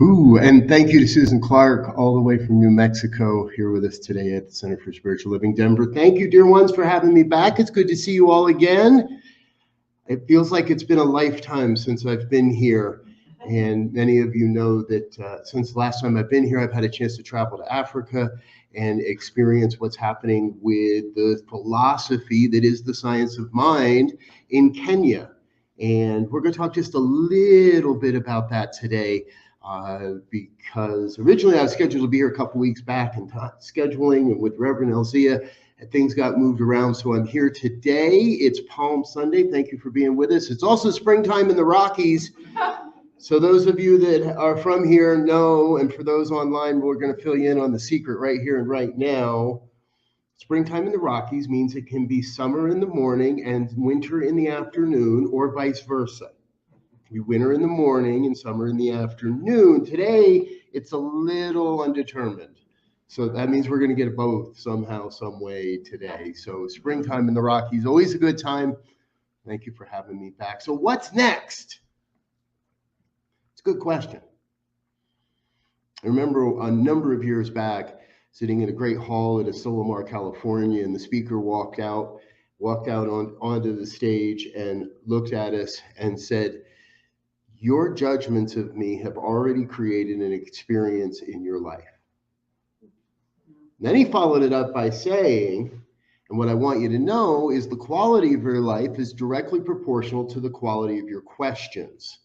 And thank you to Susan Clark, all the way from New Mexico, here with us today at the Center for Spiritual Living, Denver. Thank you, dear ones, for having me back. It's good to see you all again. It feels like it's been a lifetime since I've been here. And many of you know that since the last time I've been here, I've had a chance to travel to Africa and experience what's happening with the philosophy that is the science of mind in Kenya. And we're going to talk just a little bit about that today. Because originally I was scheduled to be here a couple weeks back, and scheduling and with Reverend Elzia, and things got moved around. So I'm here today. It's Palm Sunday. Thank you for being with us. It's also springtime in the Rockies. So those of you that are from here know, and for those online, we're going to fill you in on the secret right here and right now. Springtime in the Rockies means it can be summer in the morning and winter in the afternoon, or vice versa. We winter in the morning and summer in the afternoon. Today, it's a little undetermined. So that means we're going to get both somehow, some way today. So springtime in the Rockies, always a good time. Thank you for having me back. So what's next? It's a good question. I remember a number of years back, sitting in a great hall in Asilomar, California, and the speaker walked out onto the stage and looked at us and said, "Your judgments of me have already created an experience in your life." And then he followed it up by saying, and what I want you to know is the quality of your life is directly proportional to the quality of your questions.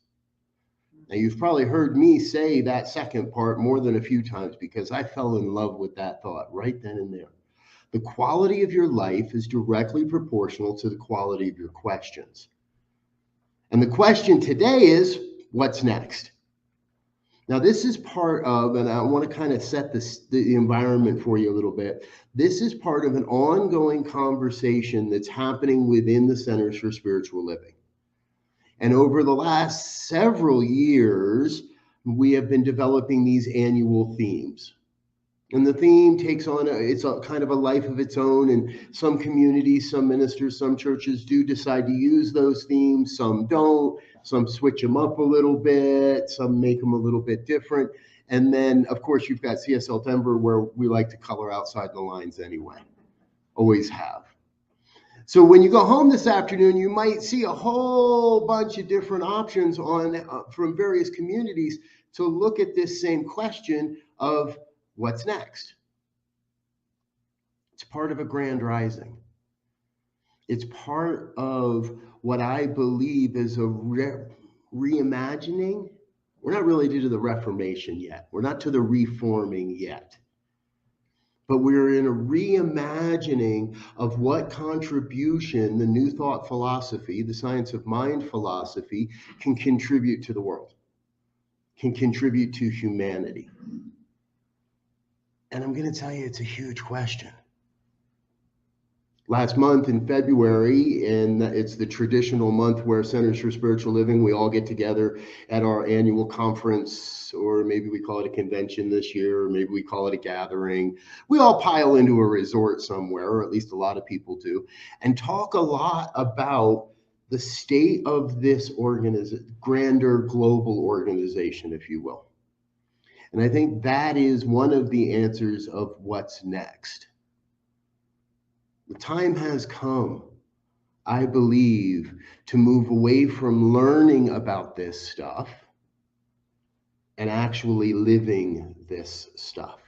Now, you've probably heard me say that second part more than a few times because I fell in love with that thought right then and there. The quality of your life is directly proportional to the quality of your questions. And the question today is, what's next? Now, this is part of, and I want to kind of set the environment for you a little bit. This is part of an ongoing conversation that's happening within the Centers for Spiritual Living. And over the last several years, we have been developing these annual themes. And the theme takes on, it's a kind of a life of its own. And some communities, some ministers, some churches do decide to use those themes. Some don't. Some switch them up a little bit. Some make them a little bit different. And then, of course, you've got CSL Denver, where we like to color outside the lines anyway. Always have. So when you go home this afternoon, you might see a whole bunch of different options from various communities to look at this same question of what's next. It's part of a grand rising. It's part of what I believe is a reimagining. We're not really to the Reformation yet. We're not to the reforming yet. But we're in a reimagining of what contribution the New Thought philosophy, the science of mind philosophy, can contribute to the world, can contribute to humanity. And I'm going to tell you, it's a huge question. Last month in February, and it's the traditional month where Centers for Spiritual Living, we all get together at our annual conference, or maybe we call it a convention this year, or maybe we call it a gathering. We all pile into a resort somewhere, or at least a lot of people do, and talk a lot about the state of this grander global organization, if you will. And I think that is one of the answers of what's next. The time has come, I believe, to move away from learning about this stuff and actually living this stuff.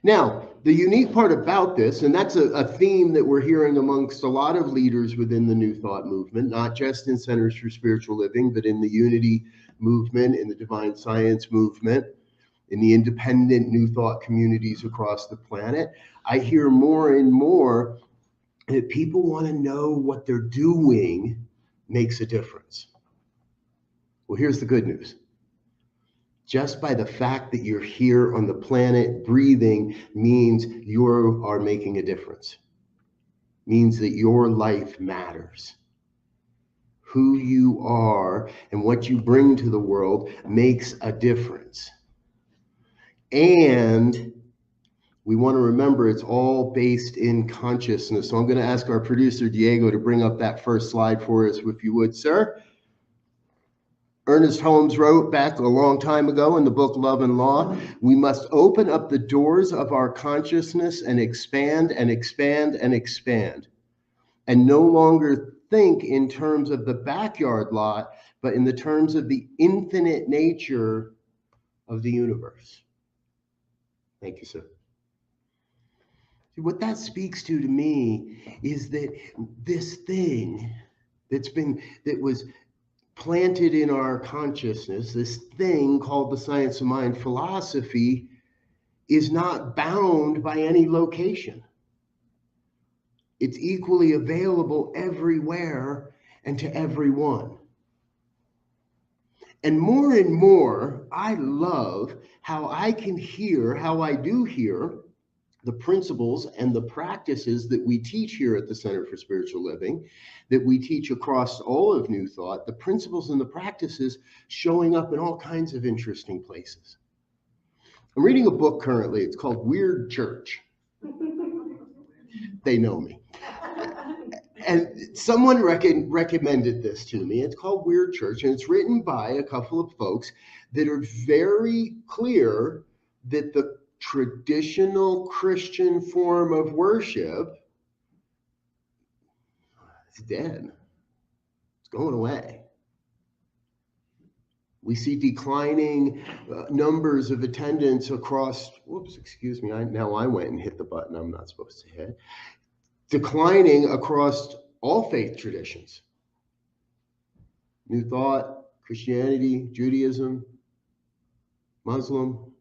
Now, the unique part about this, and that's a theme that we're hearing amongst a lot of leaders within the New Thought movement, not just in Centers for Spiritual Living, but in the Unity movement, in the Divine Science movement, in the independent New Thought communities across the planet. I hear more and more that people want to know what they're doing makes a difference. Well, here's the good news. Just by the fact that you're here on the planet breathing means you are making a difference. Means that your life matters. Who you are and what you bring to the world makes a difference. And we want to remember it's all based in consciousness. So I'm going to ask our producer, Diego, to bring up that first slide for us, if you would, sir. Ernest Holmes wrote back a long time ago in the book Love and Law, we must open up the doors of our consciousness and expand and expand and expand, and no longer think in terms of the backyard lot, but in the terms of the infinite nature of the universe. Thank you, sir. What that speaks to me is that this thing that was planted in our consciousness, this thing called the science of mind philosophy, is not bound by any location. It's equally available everywhere and to everyone. And more, I love how I do hear the principles and the practices that we teach here at the Center for Spiritual Living, that we teach across all of New Thought, the principles and the practices showing up in all kinds of interesting places. I'm reading a book currently. It's called Weird Church. They know me. And someone recommended this to me. It's called Weird Church, and it's written by a couple of folks that are very clear that the traditional Christian form of worship is dead. It's going away. We see declining numbers of attendance across, now I went and hit the button I'm not supposed to hit. Declining across all faith traditions. New Thought, Christianity, Judaism, Muslim,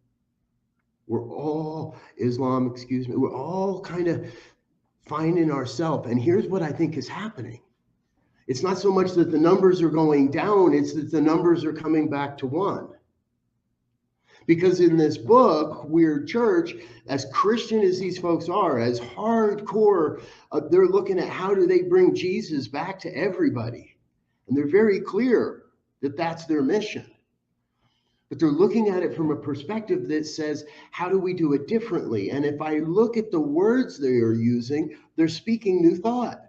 Islam, we're all kind of finding ourselves. And here's what I think is happening. It's not so much that the numbers are going down, it's that the numbers are coming back to one. Because in this book, Weird Church, as Christian as these folks are, as hardcore, they're looking at how do they bring Jesus back to everybody. And they're very clear that that's their mission. But they're looking at it from a perspective that says, how do we do it differently? And if I look at the words they are using, they're speaking New Thought.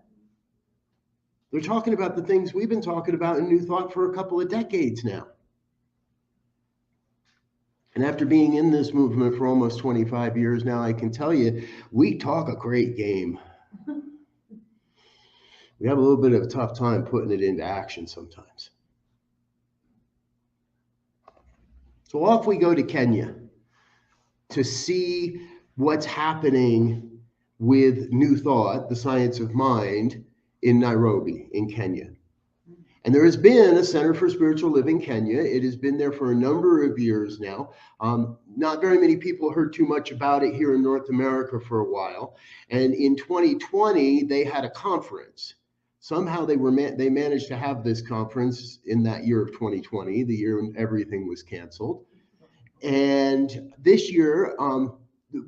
They're talking about the things we've been talking about in New Thought for a couple of decades now. And after being in this movement for almost 25 years now, I can tell you, we talk a great game. We have a little bit of a tough time putting it into action sometimes. So off we go to Kenya to see what's happening with New Thought, the science of mind, in Nairobi, in Kenya. And there has been a Center for Spiritual Living Kenya. It has been there for a number of years now. Not very many people heard too much about it here in North America for a while. And in 2020, they had a conference. Somehow they managed to have this conference in that year of 2020, the year when everything was canceled. And this year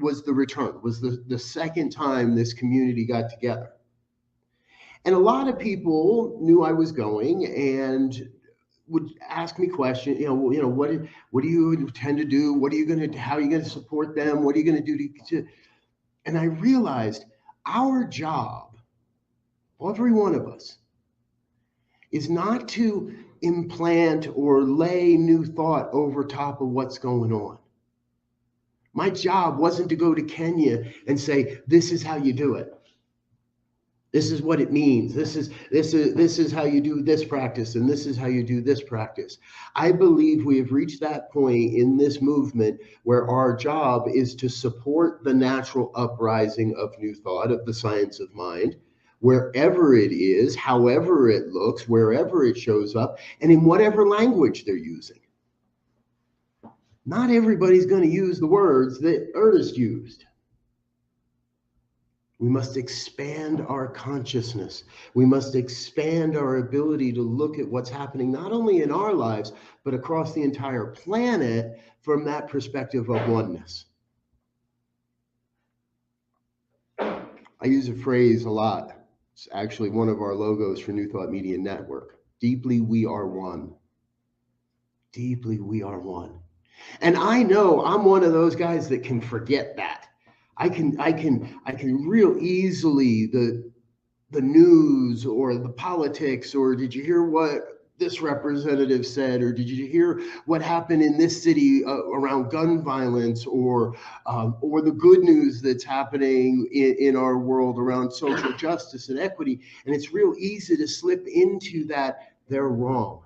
was the return, was the second time this community got together. And a lot of people knew I was going and would ask me questions, what do you intend to do? How are you going to support them? What are you going to do to? And I realized our job, every one of us, is not to implant or lay New Thought over top of what's going on. My job wasn't to go to Kenya and say, this is how you do it. This is what it means. This is how you do this practice, and this is how you do this practice. I believe we have reached that point in this movement where our job is to support the natural uprising of New Thought, of the science of mind, wherever it is, however it looks, wherever it shows up, and in whatever language they're using. Not everybody's going to use the words that Ernest used. We must expand our consciousness. We must expand our ability to look at what's happening, not only in our lives, but across the entire planet from that perspective of oneness. I use a phrase a lot. It's actually one of our logos for New Thought Media Network. Deeply, we are one. Deeply, we are one. And I know I'm one of those guys that can forget that. I can real easily the news or the politics or did you hear what this representative said, or did you hear what happened in this city around gun violence, or the good news that's happening in our world around social justice and equity? And it's real easy to slip into that. They're wrong.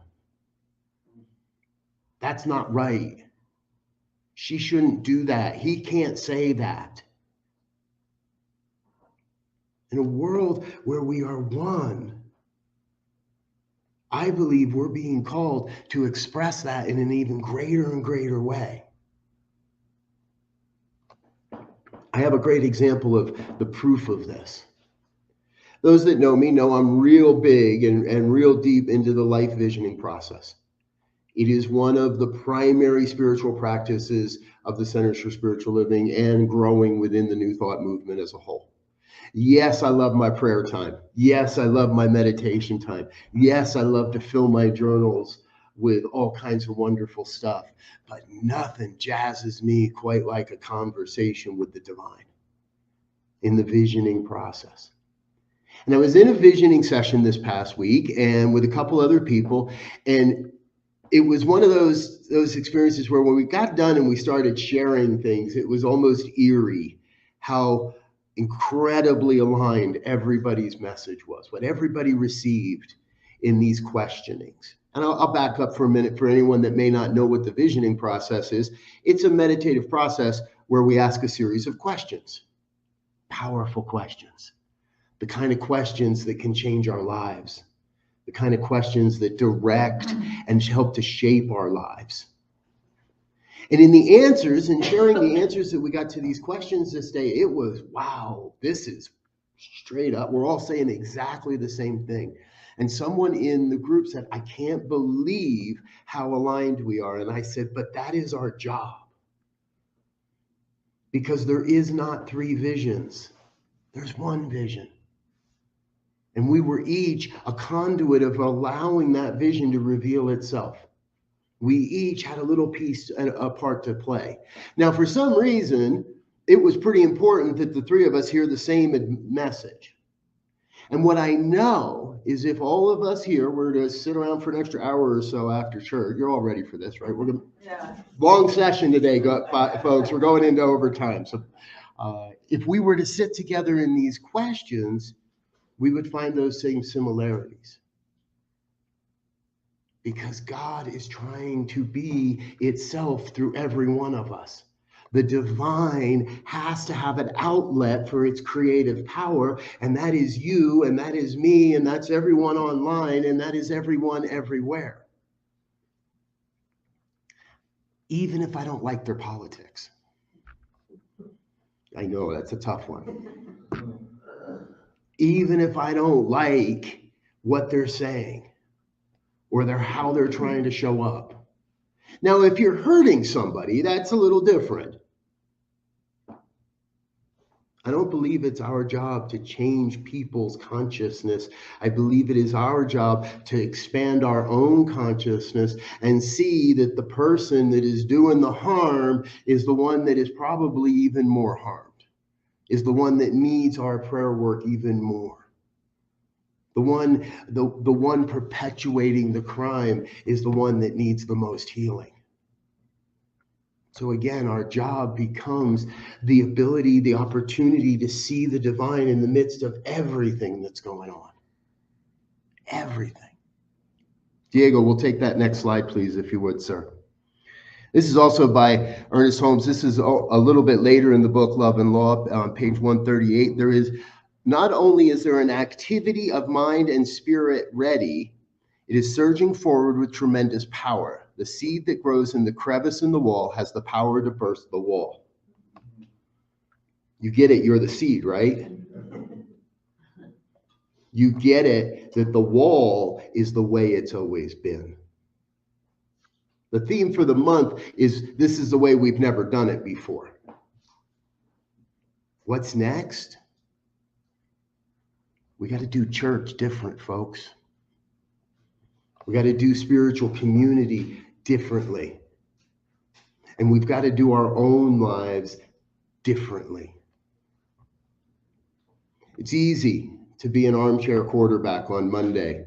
That's not right. She shouldn't do that. He can't say that. In a world where we are one, I believe we're being called to express that in an even greater and greater way. I have a great example of the proof of this. Those that know me know I'm real big and real deep into the life visioning process. It is one of the primary spiritual practices of the Centers for Spiritual Living and growing within the New Thought movement as a whole. Yes, I love my prayer time. Yes, I love my meditation time. Yes, I love to fill my journals with all kinds of wonderful stuff. But nothing jazzes me quite like a conversation with the divine in the visioning process. And I was in a visioning session this past week and with a couple other people, and it was one of those experiences where when we got done and we started sharing things, it was almost eerie how incredibly aligned everybody's message was, what everybody received in these questionings. And I'll back up for a minute for anyone that may not know what the visioning process is. It's a meditative process where we ask a series of questions, powerful questions, the kind of questions that can change our lives, the kind of questions that direct and help to shape our lives. And in the answers and sharing the answers that we got to these questions this day, it was, wow, this is straight up. We're all saying exactly the same thing. And someone in the group said, I can't believe how aligned we are. And I said, but that is our job. Because there is not three visions. There's one vision. And we were each a conduit of allowing that vision to reveal itself. We each had a little piece, a part to play. Now, for some reason, it was pretty important that the three of us hear the same message. And what I know is if all of us here were to sit around for an extra hour or so after church, you're all ready for this, right? We're gonna, long session today, folks. We're going into overtime. So if we were to sit together in these questions, we would find those same similarities. Because God is trying to be itself through every one of us. The divine has to have an outlet for its creative power, and that is you, and that is me, and that's everyone online, and that is everyone everywhere. Even if I don't like their politics. I know that's a tough one. Even if I don't like what they're saying, or how they're trying to show up. Now, if you're hurting somebody, that's a little different. I don't believe it's our job to change people's consciousness. I believe it is our job to expand our own consciousness and see that the person that is doing the harm is the one that is probably even more harmed, is the one that needs our prayer work even more. The one perpetuating the crime is the one that needs the most healing. So again, our job becomes the ability, the opportunity to see the divine in the midst of everything that's going on. Everything. Diego, we'll take that next slide, please, if you would, sir. This is also by Ernest Holmes. This is a little bit later in the book, Love and Law, on page 138. There is not only is there an activity of mind and spirit ready, it is surging forward with tremendous power. The seed that grows in the crevice in the wall has the power to burst the wall. You get it, you're the seed, right? You get it that the wall is the way it's always been. The theme for the month is this is the way we've never done it before. What's next? We got to do church different, folks. We got to do spiritual community differently. And we've got to do our own lives differently. It's easy to be an armchair quarterback on Monday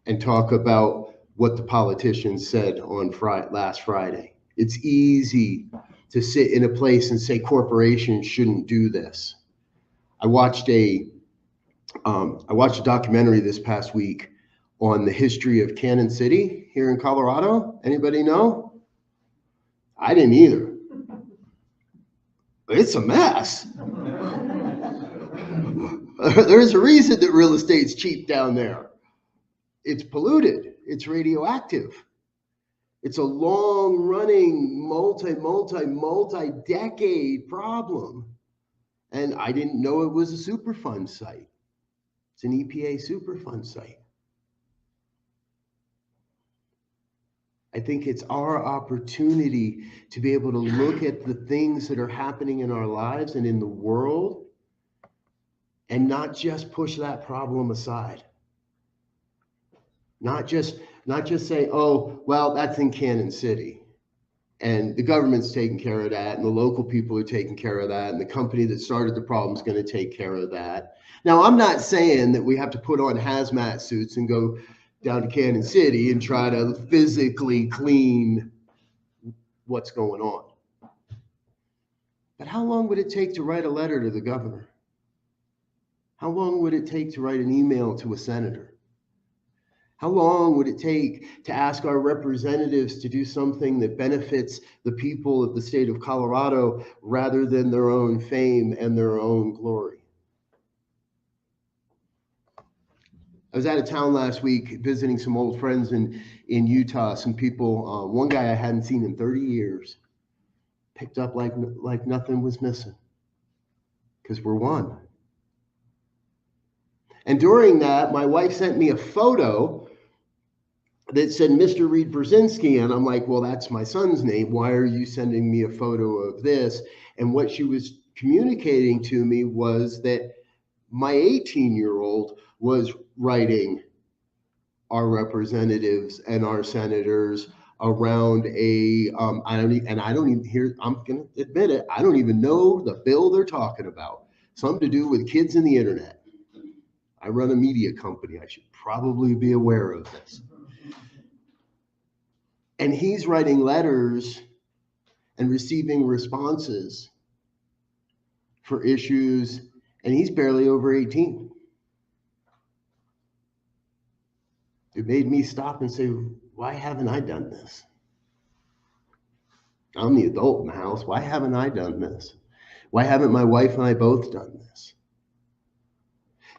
and talk about what the politicians said on last Friday. It's easy to sit in a place and say corporations shouldn't do this. I watched a documentary this past week on the history of Cannon City here in Colorado. Anybody know? I didn't either. It's a mess. There's a reason that real estate's cheap down there. It's polluted. It's radioactive. It's a long-running, multi-decade problem. And I didn't know it was a Superfund site. It's an EPA Superfund site. I think it's our opportunity to be able to look at the things that are happening in our lives and in the world and not just push that problem aside. Not just say, oh, well, that's in Cannon City. And the government's taking care of that, and the local people are taking care of that, and the company that started the problem is going to take care of that. Now, I'm not saying that we have to put on hazmat suits and go down to Cannon City and try to physically clean what's going on. But how long would it take to write a letter to the governor? How long would it take to write an email to a senator? How long would it take to ask our representatives to do something that benefits the people of the state of Colorado rather than their own fame and their own glory? I was out of town last week visiting some old friends in Utah, some people, one guy I hadn't seen in 30 years, picked up like nothing was missing, because we're one. And during that, my wife sent me a photo that said Mr. Reed Brzezinski, and I'm like, well, that's my son's name. Why are you sending me a photo of this? And what she was communicating to me was that my 18-year-old was writing our representatives and our senators around I'm going to admit it, I don't even know the bill they're talking about. Something to do with kids and the internet. I run a media company. I should probably be aware of this. And he's writing letters and receiving responses for issues, and he's barely over 18. It made me stop and say, why haven't I done this? I'm the adult in the house. Why haven't I done this? Why haven't my wife and I both done this?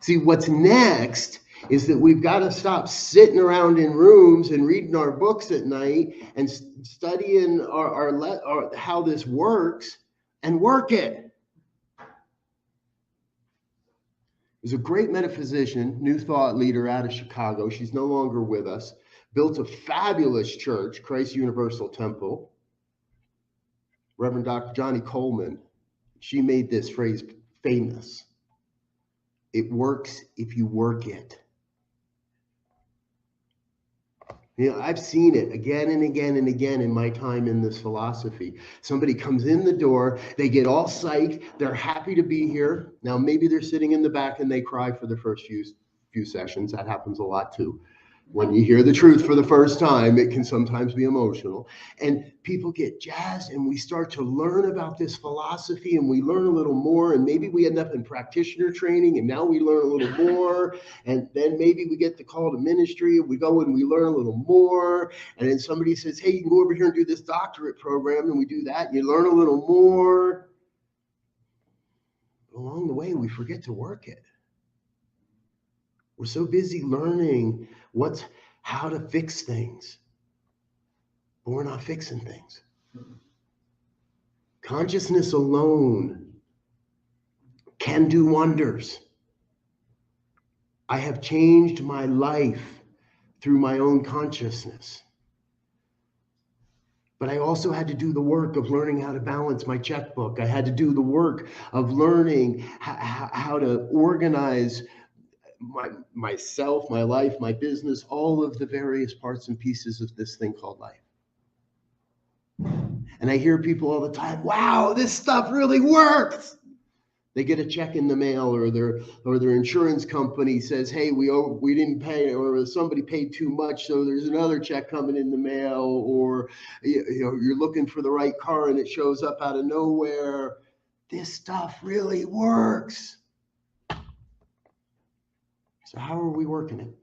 See, what's next is that we've got to stop sitting around in rooms and reading our books at night and studying our how this works and work it. There's a great metaphysician, New Thought leader out of Chicago. She's no longer with us. Built a fabulous church, Christ Universal Temple. Reverend Dr. Johnny Coleman. She made this phrase famous. It works if you work it. You know, I've seen it again and again and again in my time in this philosophy. Somebody comes in the door, they get all psyched, they're happy to be here. Now, maybe they're sitting in the back and they cry for the first few sessions. That happens a lot too. When you hear the truth for the first time, it can sometimes be emotional. And people get jazzed, and we start to learn about this philosophy, and we learn a little more, and maybe we end up in practitioner training, and now we learn a little more, and then maybe we get the call to ministry, and we go and we learn a little more, and then somebody says, hey, you can go over here and do this doctorate program, and we do that, and you learn a little more. But along the way, we forget to work it. We're so busy learning how to fix things, but we're not fixing things. Consciousness alone can do wonders. I have changed my life through my own consciousness. But I also had to do the work of learning how to balance my checkbook. I had to do the work of learning how to organize myself, my life, my business, all of the various parts and pieces of this thing called life. And I hear people all the time, wow, this stuff really works. They get a check in the mail, or their insurance company says, hey, we didn't pay, or somebody paid too much, so there's another check coming in the mail, or you're looking for the right car and it shows up out of nowhere. This stuff really works. So how are we working it?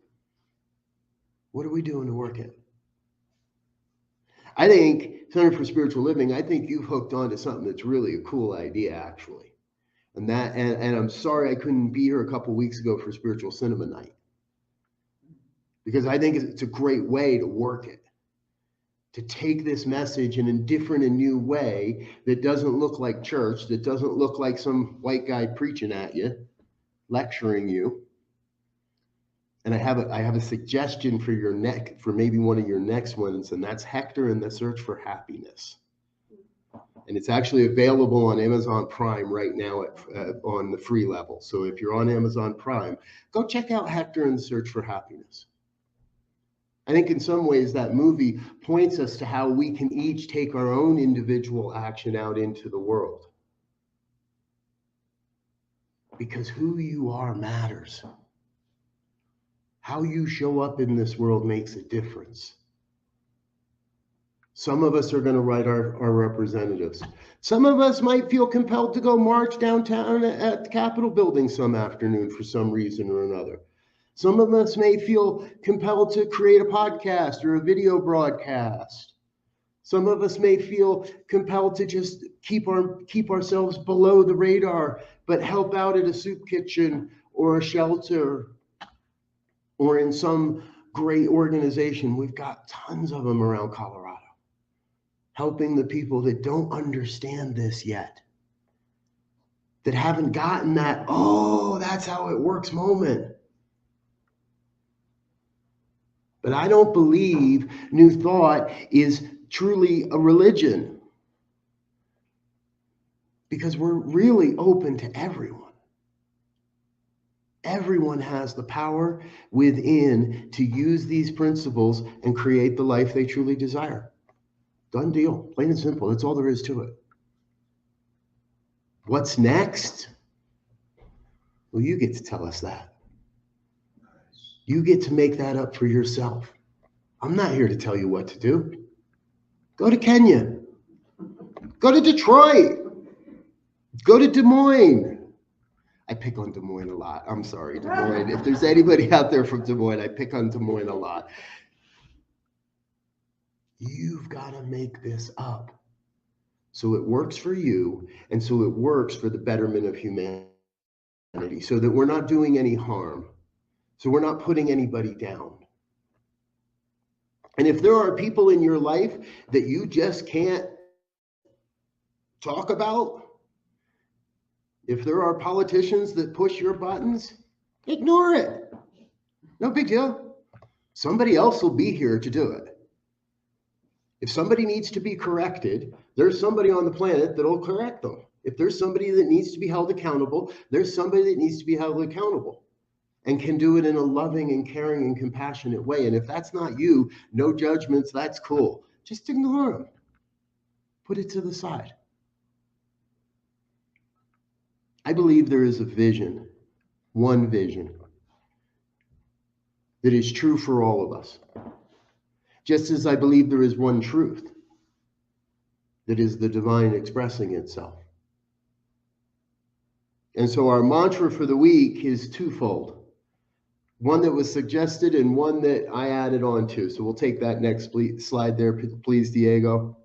What are we doing to work it? I think, Center for Spiritual Living, I think you've hooked on to something that's really a cool idea, actually. And I'm sorry I couldn't be here a couple weeks ago for Spiritual Cinema Night, because I think it's a great way to work it, to take this message in a different and new way that doesn't look like church, that doesn't look like some white guy preaching at you, lecturing you. And I have a suggestion for maybe one of your next ones, and that's Hector and the Search for Happiness. And it's actually available on Amazon Prime right now on the free level. So if you're on Amazon Prime, go check out Hector and the Search for Happiness. I think in some ways that movie points us to how we can each take our own individual action out into the world. Because who you are matters. How you show up in this world makes a difference. Some of us are going to write our representatives. Some of us might feel compelled to go march downtown at the Capitol building some afternoon for some reason or another. Some of us may feel compelled to create a podcast or a video broadcast. Some of us may feel compelled to just keep ourselves below the radar, but help out at a soup kitchen or a shelter or in some great organization. We've got tons of them around Colorado, helping the people that don't understand this yet, that haven't gotten that, oh, that's how it works moment. But I don't believe New Thought is truly a religion, because we're really open to everyone. Everyone has the power within to use these principles and create the life they truly desire. Done deal, plain and simple. That's all there is to it. What's next? Well, you get to tell us that. You get to make that up for yourself. I'm not here to tell you what to do. Go to Kenya. Go to Detroit. Go to Des Moines. I pick on Des Moines a lot. I'm sorry, Des Moines. If there's anybody out there from Des Moines, I pick on Des Moines a lot. You've got to make this up so it works for you, and so it works for the betterment of humanity, so that we're not doing any harm, so we're not putting anybody down. And if there are people in your life that you just can't talk about, if there are politicians that push your buttons, ignore it. No big deal. Somebody else will be here to do it. If somebody needs to be corrected, there's somebody on the planet that'll correct them. If there's somebody that needs to be held accountable, there's somebody that needs to be held accountable and can do it in a loving and caring and compassionate way. And if that's not you, no judgments, that's cool. Just ignore them. Put it to the side. I believe there is a vision, one vision, that is true for all of us. Just as I believe there is one truth that is the divine expressing itself. And so our mantra for the week is twofold. One that was suggested and one that I added on to. So we'll take that next slide there, please, Diego.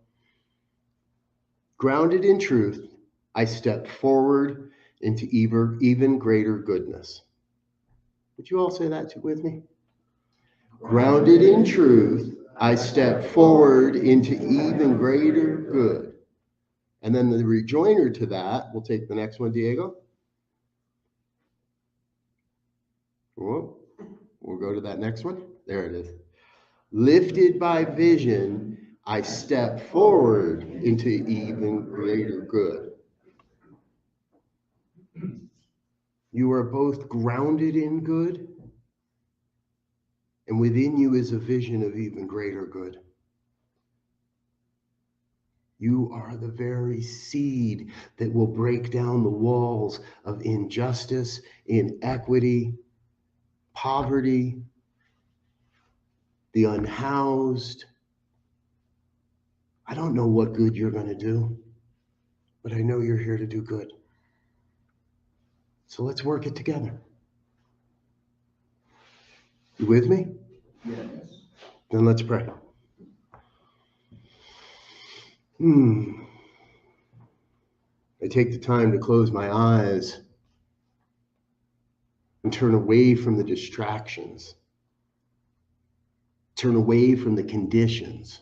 Grounded in truth, I step forward into even greater goodness. Would you all say that with me? Grounded in truth, I step forward into even greater good. And then the rejoinder to that, we'll take the next one, Diego. Whoa. We'll go to that next one. There it is. Lifted by vision, I step forward into even greater good. You are both grounded in good, and within you is a vision of even greater good. You are the very seed that will break down the walls of injustice, inequity, poverty, the unhoused. I don't know what good you're going to do, but I know you're here to do good. So let's work it together. You with me? Yes. Then let's pray. I take the time to close my eyes and turn away from the distractions, turn away from the conditions,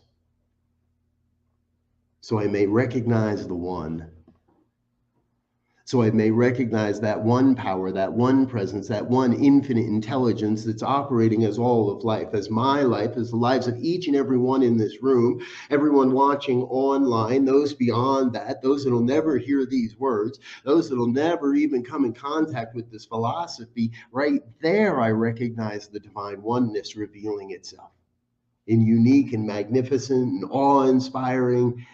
so I may recognize the one, so I may recognize that one power, that one presence, that one infinite intelligence that's operating as all of life, as my life, as the lives of each and every one in this room, everyone watching online, those beyond that, those that'll never hear these words, those that'll never even come in contact with this philosophy. Right there, I recognize the divine oneness revealing itself in unique and magnificent and awe-inspiring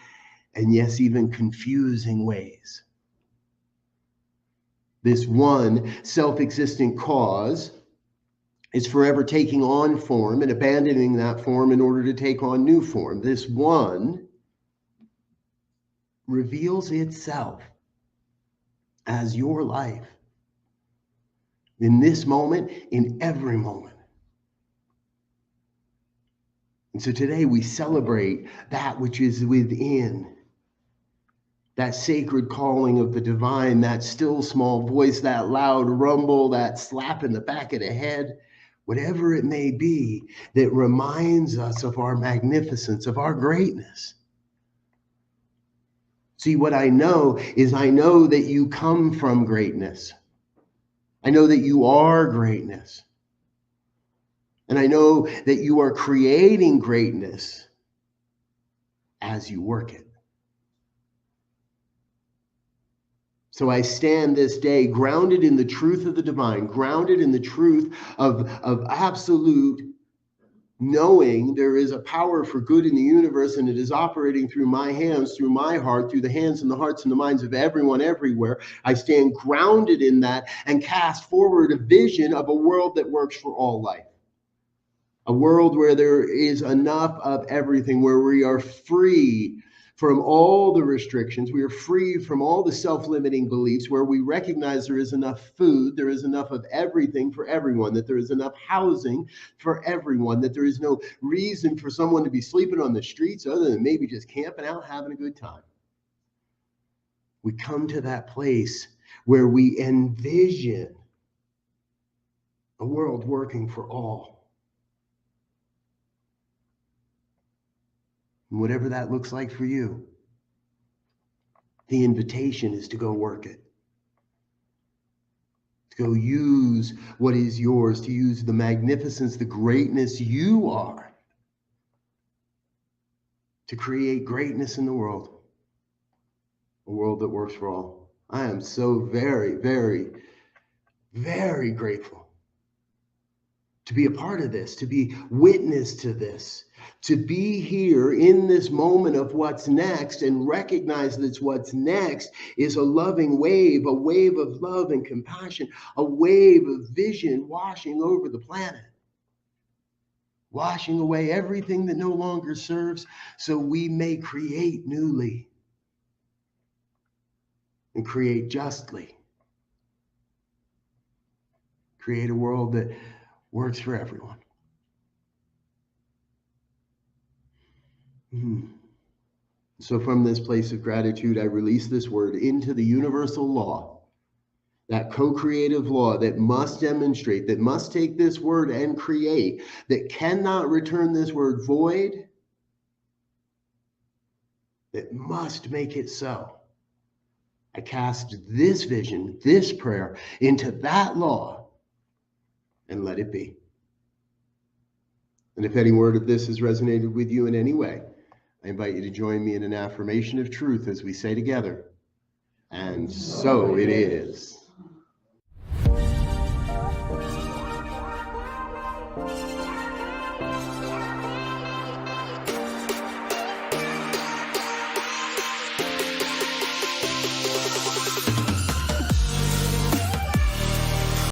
and yes, even confusing ways. This one self-existent cause is forever taking on form and abandoning that form in order to take on new form. This one reveals itself as your life in this moment, in every moment. And so today we celebrate that which is within, that sacred calling of the divine, that still small voice, that loud rumble, that slap in the back of the head, whatever it may be, that reminds us of our magnificence, of our greatness. See, what I know is I know that you come from greatness. I know that you are greatness. And I know that you are creating greatness as you work it. So I stand this day grounded in the truth of the divine, grounded in the truth of absolute knowing there is a power for good in the universe, and it is operating through my hands, through my heart, through the hands and the hearts and the minds of everyone everywhere. I stand grounded in that and cast forward a vision of a world that works for all life. A world where there is enough of everything, where we are free from all the restrictions, we are free from all the self-limiting beliefs, where we recognize there is enough food, there is enough of everything for everyone, that there is enough housing for everyone, that there is no reason for someone to be sleeping on the streets other than maybe just camping out, having a good time. We come to that place where we envision a world working for all. And whatever that looks like for you, the invitation is to go work it. To go use what is yours, to use the magnificence, the greatness you are, to create greatness in the world. A world that works for all. I am so very, very, very grateful to be a part of this, to be witness to this, to be here in this moment of what's next and recognize that what's next is a loving wave, a wave of love and compassion, a wave of vision washing over the planet, washing away everything that no longer serves so we may create newly and create justly. Create a world that works for everyone. So from this place of gratitude, I release this word into the universal law, that co-creative law that must demonstrate, that must take this word and create, that cannot return this word void, that must make it so. I cast this vision, this prayer into that law and let it be. And if any word of this has resonated with you in any way, I invite you to join me in an affirmation of truth as we say together, and so it is.